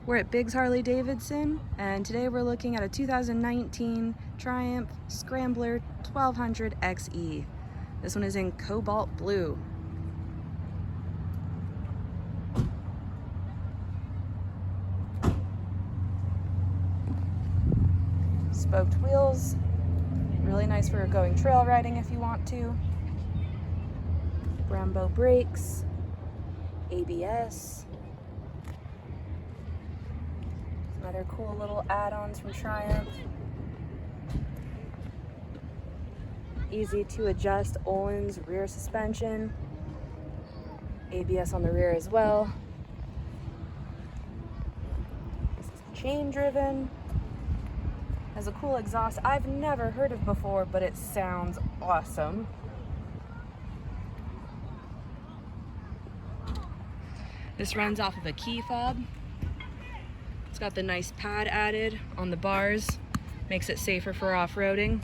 We're at Biggs Harley Davidson, and today we're looking at a 2019 Triumph Scrambler 1200 XE. This one is in cobalt blue. Spoked wheels, really nice for going trail riding if you want to. Brembo brakes, ABS. Some other cool little add-ons from Triumph. Easy to adjust Öhlins rear suspension. ABS on the rear as well. This is chain driven. Has a cool exhaust I've never heard of before, but it sounds awesome. This runs off of a key fob. It's got the nice pad added on the bars, makes it safer for off-roading.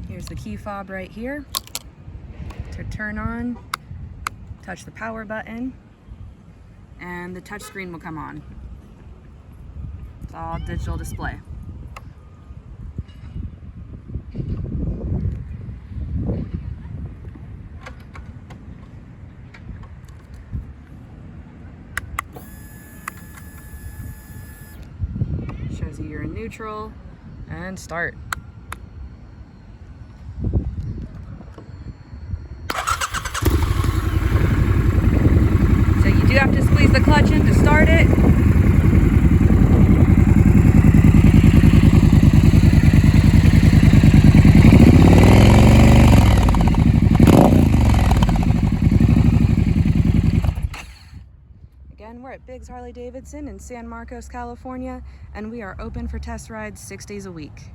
Here's the key fob right here. To turn on, touch the power button, and the touch screen will come on. It's all digital display. Shows you you're in neutral, and start. So you do have to squeeze the clutch in to start it. Again, we're at Biggs Harley Davidson in San Marcos, California, and we are open for test rides 6 days a week.